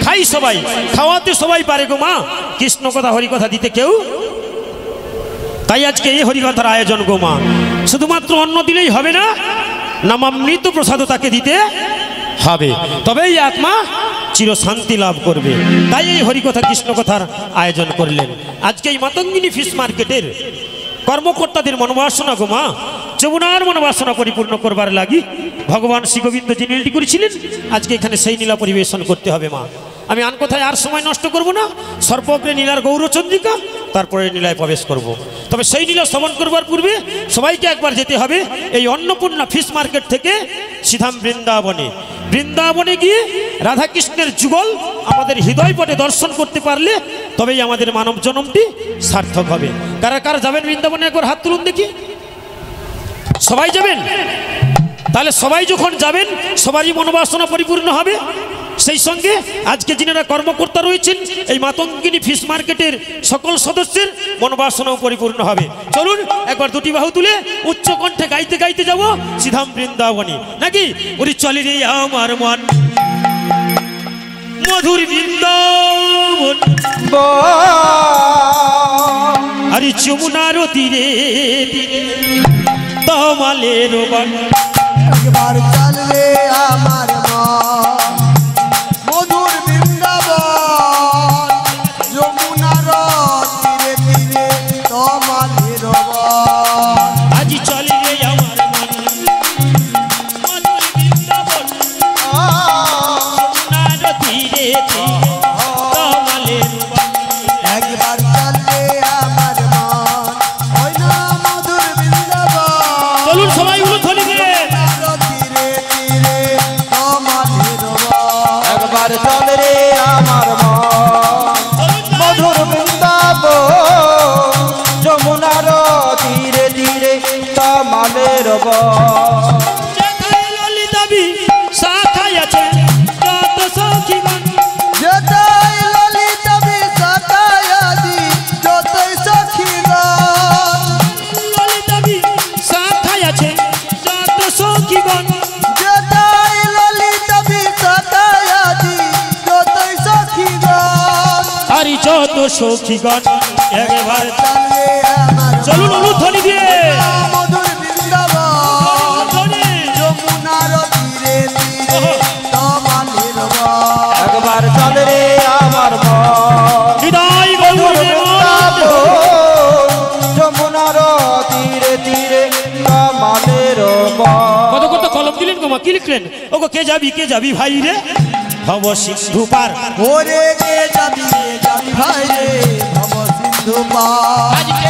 খাই সবাই, খাওয়াতে সবাই পারে গো মা, কৃষ্ণ কথা হরি কথা দিতে কেউ। তাই আজকে এই হরিকথার আয়োজন গো মা, শুধুমাত্র অন্ন দিলেই হবে না, নামামৃত প্রসাদও তাকে দিতে হবে, তবেই আত্মা চিরশান্তি লাভ করবে। তাই এই হরিকথা কৃষ্ণ কথার আয়োজন করলেন। আজকে এই মাতঙ্গিনী ফিশ মার্কেটের কর্মকর্তাদের মনোবাসনা গো মা, যমুনার মনোবাসনা পরিপূর্ণ করবার লাগি ভগবান শ্রী গোবিন্দ যে নীলটি করেছিলেন, আজকে এখানে সেই নীলা পরিবেশন করতে হবে মা। আমি আন কথায় আর সময় নষ্ট করব না। সর্বগ্রে নীলার গৌরচন্দ্রিকা তারপরে নীলায় প্রবেশ করব। তবে সেই নীলা শ্রবণ করবার পূর্বে সবাইকে একবার যেতে হবে এই অন্নপূর্ণা ফিশ মার্কেট থেকে সিধাম বৃন্দাবনে। বৃন্দাবনে গিয়ে রাধাকৃষ্ণের যুগল আমাদের হৃদয়পটে দর্শন করতে পারলে তবেই আমাদের মানব জন্মটি সার্থক হবে। কারা কারা যাবেন বৃন্দাবনে একবার হাত তুলুন দেখি। সবাই যাবেন? তাহলে সবাই যখন যাবেন সবারই মনোবাসনা পরিপূর্ণ হবে। সেই সঙ্গে আজকে যিনারা কর্মকর্তা রয়েছেন এই মাতঙ্গিনী ফিশ মার্কেটের সকল সদস্যের মনোবাসনাও পরিপূর্ণ হবে। চলুন একবার দুটি বাহু তুলে উচ্চ কণ্ঠে গাইতে গাইতে যাব সিধাম বৃন্দাবনী, নাকি? ওরে চলে রে আমার মন মধুর বৃন্দাবন, আরে যমুনার তীরে তীরে তমালের বন। একবার চলবে আমার মন মধুর বৃন্দাবন, যমুনার তীরে তীরে তমালের বন। আজ চলে রে আমার মন মধুর বৃন্দাবন, যমুনার তীরে তীরে তমালের বন। একবার চলবে আমার মন ওই না মধুর বৃন্দাবন, চলুন সবাই উলুধ্বনি দিয়ে তীরে তীরে তমালের বন। একবার চল রে আমার মন মধুর বৃন্দাবন, যমুনার তীরে তীরে তমালের বন। যেথায় ললিতাবি শাখায় আছে যত সখীগণ, যেথায় ললিতা বিশাখায়াদি যতই সখীগণ, ললিতাবি শাখায় আছে যত সখীগণ, যেথায় ললিতা বিশাখায়াদি যতই সখীগণ। আরে যত সখীগণ একবার চলবে আমার চলুন উলুধ্বনি দিয়ে মধুর বৃন্দাবন, যমুনার তীরে তীরে তমালের বন। একবার চল রে আমার মন হৃদয় গৌরে মন। যমুনার তীরে তীরে তমালের বন। কত কত কলম দিলেন গো মা, কি লিখলেন? ও গো কে যাবি ভাই রে ভব সিন্ধু পার। ওরে কে যাবি ভাই রে ভব সিন্ধু পার, আজ কে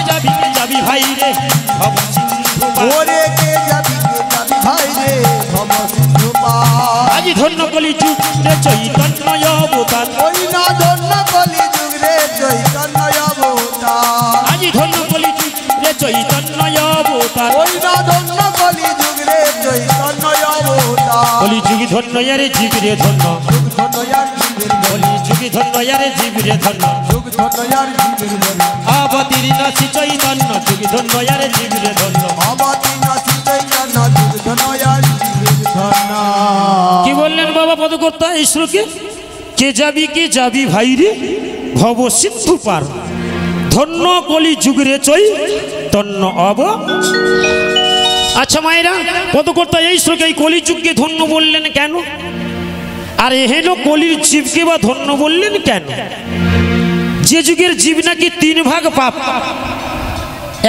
যাবি ভাই রে ভব সিন্ধু পার। ওরে কে যাবি ভাই রে ভব সিন্ধু পার। আজ ধন্য কলি যুগ রে চৈতন্য অবতার, ওই না ধন্য কলি যুগ রে চৈতন্য অবতার, আজ ধন্য কলি যুগ রে চৈতন্য অবতার। ওই না ধন্য কলি যুগ রে চৈতন্য অবতার। কলি যুগি ধন্য ইয়ারে জীব রে ধন্য, যুগ ধন্য ইয়ার জীবের ধন্য, কলি যুগি ধন্য ইয়ারে জীব রে ধন্য। যুগ ধন্য ইয়ার জীবের ধন্য, আবতির নাচি চৈতন্য যুগি ধন্য ইয়ারে জীব রে ধন্য। অবাতি নাচি চৈতন্য যুগ ধন্য ইয়ার জীবের ধন্য। কি বললেন বাবা পদকর্তা এই শ্লোকে? কে যাবি ভাই রে ভব সিন্ধু পার, ধন্য কলি যুগ রে চৈতন্য অব। আচ্ছা মায়েরা, পদকর্তা এই শ্লোকে এই কলি যুগকে ধন্য বললেন কেন? আর হেন কলির জীবকে বা ধন্য বললেন কেন? যে যুগের জীব নাকি 3 ভাগ পাপ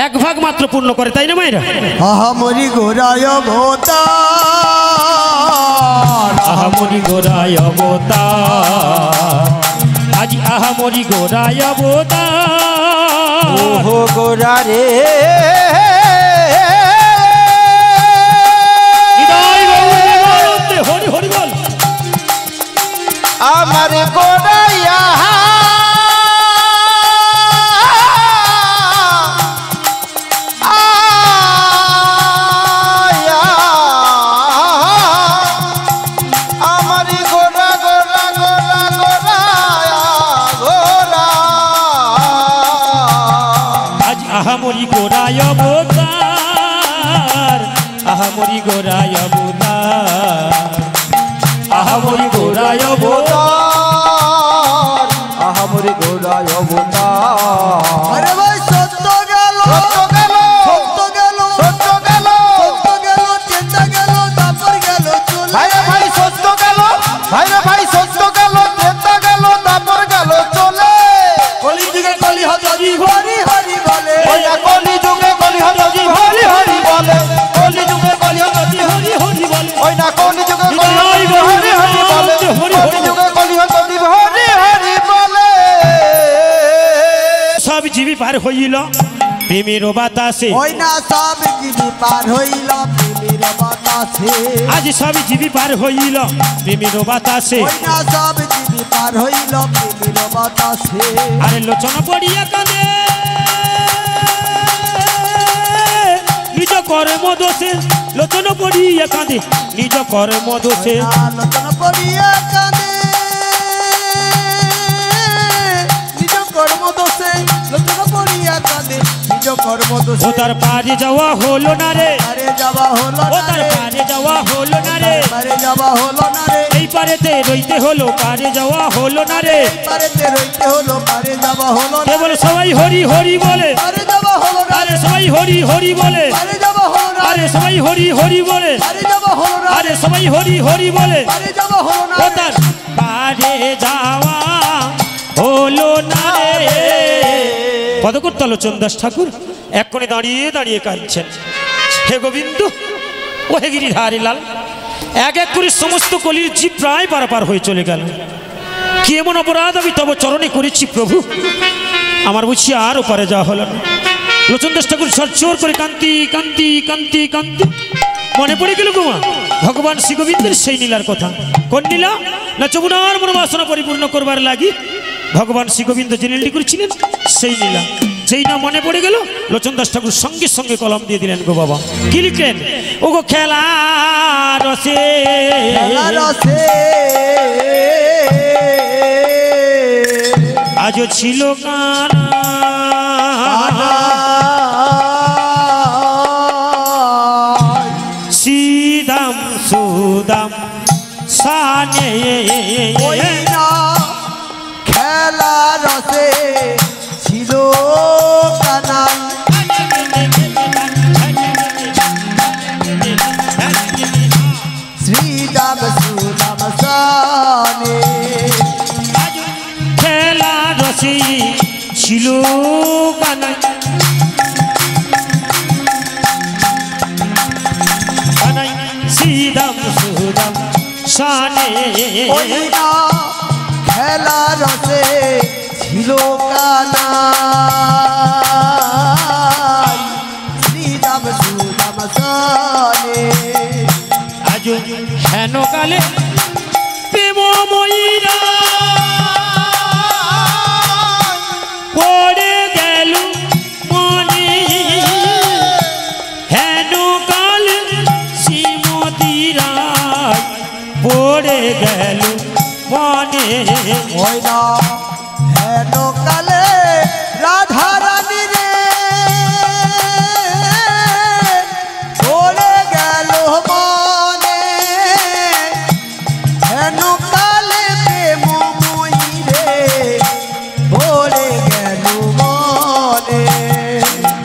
1 ভাগ মাত্র পূর্ণ করে, তাই না মায়েরা? আহামরি গোরায় অবতার, আহামরি গোরায় অবতার, আজ আহামরি গোরায় অবতার। ওহো গোরা রে হৃদয় গৌরে মনতে হরি হরি বল। আমার গোরাইয়া আমার গোরা গোরা গোরা গোরা গোরা। আজ আহামরি গোরায় অবতার, আহামরি গোরায় অবতার, আহামরি গোরায় অবতার। আহামরি গোরায় অবতার। আরে ভাই সত্য গেল সত্য গেল সত্য গেল সত্য গেল সত্য গেল চেতা গেল তারপর গেল চলে। ভাইরে ভাই সত্য গেল, ভাইরে ভাই সত্য গেল, চেতা গেল, তারপর গেল চলে। কলি যুগে কলি হরি হরি হরি বলে, ওইয়া কলি যুগে কলি হরি হরি হরি বলে, কলি যুগে কলি হরি হরি হরি বল। ওই না কলি যুগে কলি হরি হরি হরি বলে, কলি যুগে কলি হরি হরি হরি বলে। সব জীবী পার হইল প্রেমের বাতাসে ওই না সব জীবী পার হইল প্রেমের বাতাসে আজ সব জীবী পার হইল প্রেমের বাতাসে ওই না সব জীবী পার হইল প্রেমের বাতাসে আরে লোচনা পড়িয়া কাঁদে নিজ কর্ম দোষে লোচনা পড়িয়া কাঁদে নিজ কর্ম দোষে আলোচনা করিয়া কাঁদে নিজ কর্ম দোষে লোচনা করিয়া কাঁদে নিজ কর্ম ও দোষে তার পারে যাওয়া হলো না রে পারে যাওয়া হলো ও না তার রে পারে যাওয়া হলো না রে পারে যাওয়া হলো না রে এই পারেতে রইতে হলো পারে যাওয়া হলো না রে পারেতে রইতে হলো পারে যাওয়া হলো না কেবল সবাই হরি হরি বলে পারে যাওয়া হলো না আরে সবাই হরি হরি বলে পারে যাওয়া হলো না আরে সবাই হরি হরি বলে পারে যাওয়া হলো না আরে সবাই হরি হরি বলে পারে যাওয়া হলো না ও তার পারে যাওয়া হলো না রে পদকর্তা লোচন দাস ঠাকুর এক কোণে দাঁড়িয়ে দাঁড়িয়ে কাঁদছেন হে গোবিন্দ ও হে গিরিধারী লাল এক এক করে সমস্ত কলির জীব প্রায় পারাপার হয়ে চলে গেল কি এমন অপরাধ আমি তব চরণে করেছি প্রভু আমার বুঝি আর ওপারে যাওয়া হলো না লোচন দাস ঠাকুর ঝরঝর করে কান্তি কান্তি কান্তি কান্তি মনে পড়ে গেল গোমা ভগবান শ্রী গোবিন্দের সেই নীলার কথা কোন নীলা না যমুনার মনোবাসনা পরিপূর্ণ করবার লাগি ভগবান শ্রী গোবিন্দ যে নীলটি করেছিলেন সেই নীলা যেই না মনে পড়ে গেল লোচন দাস ঠাকুর সঙ্গে সঙ্গে কলম দিয়ে দিলেন গো বাবা কি লিখলেন ও গো খেলা রসে রসে আজও ছিল কানা সিদাম সুদাম সানে ওই না খেলা রসে ছিল কানাই শ্রীরাম সুরাম সানে খেলা রসে ছিল কানা কানাই সিদাম সুদাম সানে ওই না খেলা রসে ছিল কানাই শ্রীরাম সুরাম সানে আজ হেন কালে প্রেমময়ীরা পড়ে গেল মনে হেন কালে শ্রীমতীরা পড়ে গেল মনে ওই না হেন কালে রাধা রানী রে পড়ে গেল মনে হেন কালে প্রেমময়ী রে পড়ে গেল মনে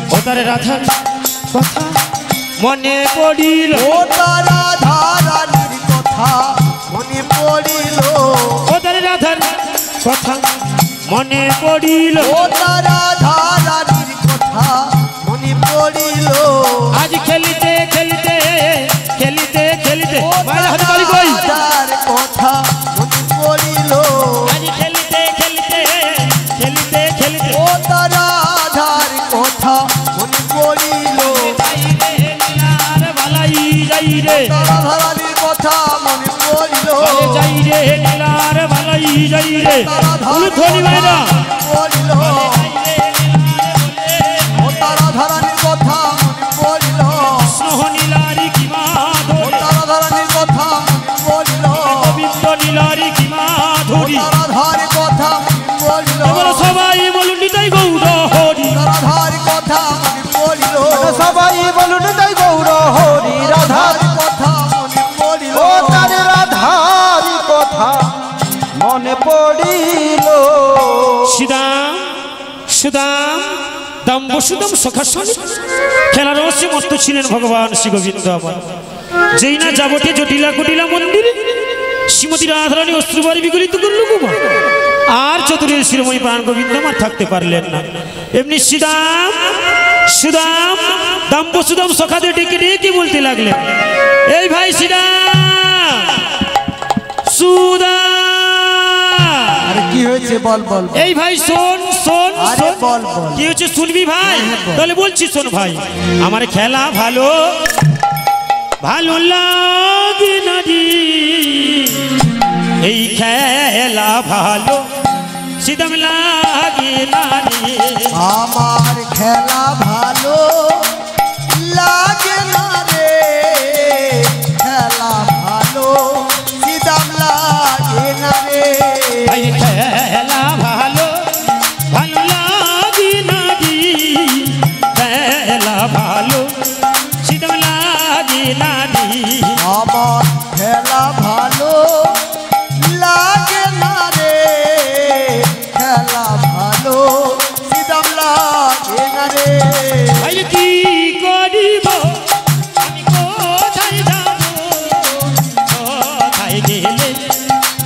ও তারে রাধার কথা মনে পড়িল ও তারা রানীর কথা মনে পড়িল ও তারে রাধার কথা মনে পড়িল ও তারা রানীর কথা মনে পড়িল আজ খেলিতে খেলিতে খেলিতে খেলিতে মায়ের হাতে তালি কই তার কথা মনে পড়িল আজ খেলিতে খেলিতে খেলিতে খেলিতে ও তারা কথা মনে পড়িল আর বালাই যাই রে তারা রানীর কথা মনে পড়িল আরে যাই রে নীলার বালাই যাই রে বলু ধনি ভাইরা পড়িল ও তারা রানীর কথা মনে পড়িল স্নেহ নীলারি কি ও মাধুরী তারা রানীর কথা মনে পড়িল গোবিন্দ নীলারি কি ও মাধুরী তারা কথা মনে পড়িল তোমরা সবাই বলুন নিতাই গৌর হরি তারা কথা মনে পড়িল সবাই বলুন তাই গৌর হরি রাধার কথা মনে পড়িল ও তার রাধার কথা মনে পড়িল সুদাম সুদাম দাম বসুদাম সখা স্বামী খেলার রসে মস্ত ছিলেন ভগবান শ্রী গোবিন্দ আমার যেই না যাবটে জটিলা কুটিলা মন্দিরে শ্রীমতী রাধারানী অশ্রুবারি বিগলিত করল গোমা আর চতুরের শিরোমণি প্রাণ গোবিন্দ আমার থাকতে পারলেন না এমনি সুদাম সুদাম দাম বসুদাম সখাদের ডেকে ডেকে বলতে লাগলেন এই ভাই সুদাম সুদাম আরে কি হয়েছে বল বল এই ভাই শোন শোন আরে শোন বল বল কি হচ্ছে শুনবি ভাই তাহলে বলছি শোন ভাই আমার খেলা ভালো ভালো লাগে না রে এই খেলা ভালো সিদাম লাগে না রে আমার খেলা ভালো লাগে না রে খেলা ভালো সিদাম লাগে না রে এই খেলা ভালো ভালো লাগে না রে খেলা ভালো সিদাম লাগে না রে আমার খেলা ভালো লাগে না রে খেলা ভালো সিদাম লাগে না রে ভাই কি করিব আমি কোথায় যাব কোথায় গেলে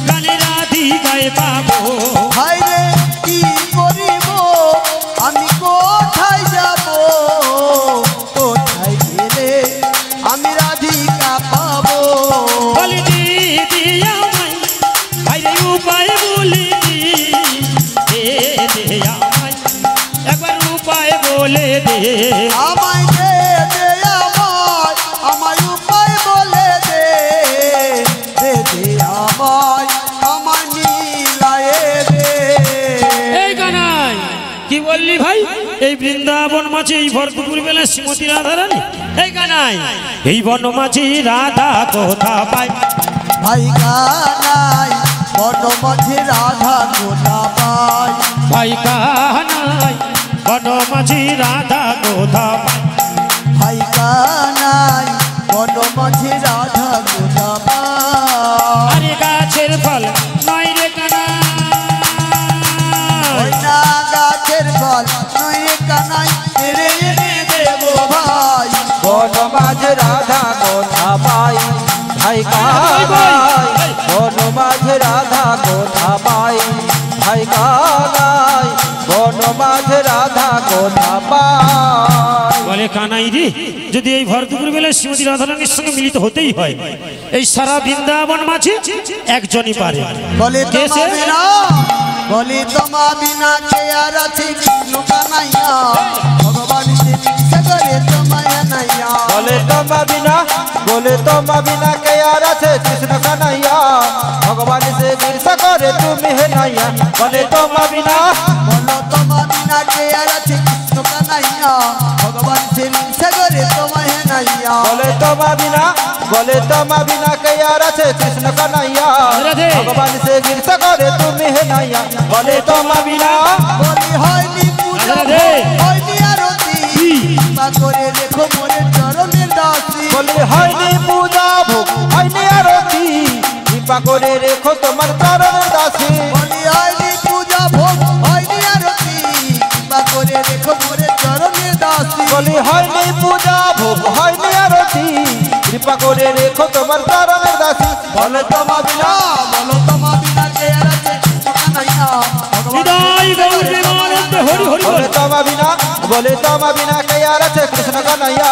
গানের রাধিকায় পাবো ভাই রে কি করিব আমি কোথায় যাব কোথায় গেলে আমি রাধিকা পাবো বলে দিদি আমায় ভাই রে উপায় বলে দি দে আমায় একবার উপায় বলে দে আমায় দে দে আমায় উপায় বলে দে আমায় মিলায়ে দে এই গানাই কি বললি ভাই এই বৃন্দাবন মাঝে এই ভরপুর বেলা শ্রীমতী রাধা রানী এই গানাই এই বন মাঝে রাধা কোথা পায় ভাই গানাই বন মাঝে রাধা কোথা পায় ভাই কানাই বন মাঝে রাধা কোথা পায় ভাই গানাই বন মাঝে রাধা কোথা পায় আরে গাছের ফল নয় রে ওই কানাই না গাছের ফল নয় রে কানাই রে এনে দেবো ভাই বন মাঝে রাধা কোথা পাই ভাই কানাই বন মাঝে রাধা কোথা পাই ভাই কানাই বন মাঝে রাধা কোথা পাই বলে কানাই রে যদি এই ভরপুর বেলা শ্রীমতী রাধারানীর সঙ্গে মিলিত হতেই হয় এই সারা বৃন্দাবন মাঝে একজনই পারে বলে কে সে? তোমা বিনা বলে তোমা বিনা কে আর আছে কৃষ্ণ কানাইয়া ভগবান সে ইচ্ছা করে তোমায় নাইয়া বলে তোমা বিনা কে আর আছে কৃষ্ণ কানাইয়া ভগবান সে বিরসা করে তুমি হে নাইয়া বলে তোমা বিনা বলো তোমা বিনা কে আর আছে কৃষ্ণ কানাইয়া ভগবান সে ইচ্ছা করে তোমায় নাইয়া বলে তোমা বিনা কে আর আছে কৃষ্ণ কানাইয়া রাধে। ভগবান সে বিরসা করে তুমি হে নাইয়া বলে তোমা বিনা বলি হয়নি পূজা রাধে। হয়নি আরতি মা করে দেখো মোরে চরণের দাসী বলে হয়নি পূজা ভোগ হয়নি আরতি কৃপা করে রেখো তোমার চরণের দাসী বলি হয়নি পূজা ভোগ হয়নি আরতি কৃপা করে দেখো মোরে চরণের দাসী বলি হয়নি পূজা ভোগ হয়নি আরতি কৃপা করে রেখো তোমার চরণের দাসী বলে তোমা বিনা বলো তোমা বিনা কে আর আছে কানাইয়া হৃদয় গৌর প্রেমানন্দে হরি হরি বল বলে তোমা বিনা কে আর আছে কৃষ্ণ কানাইয়া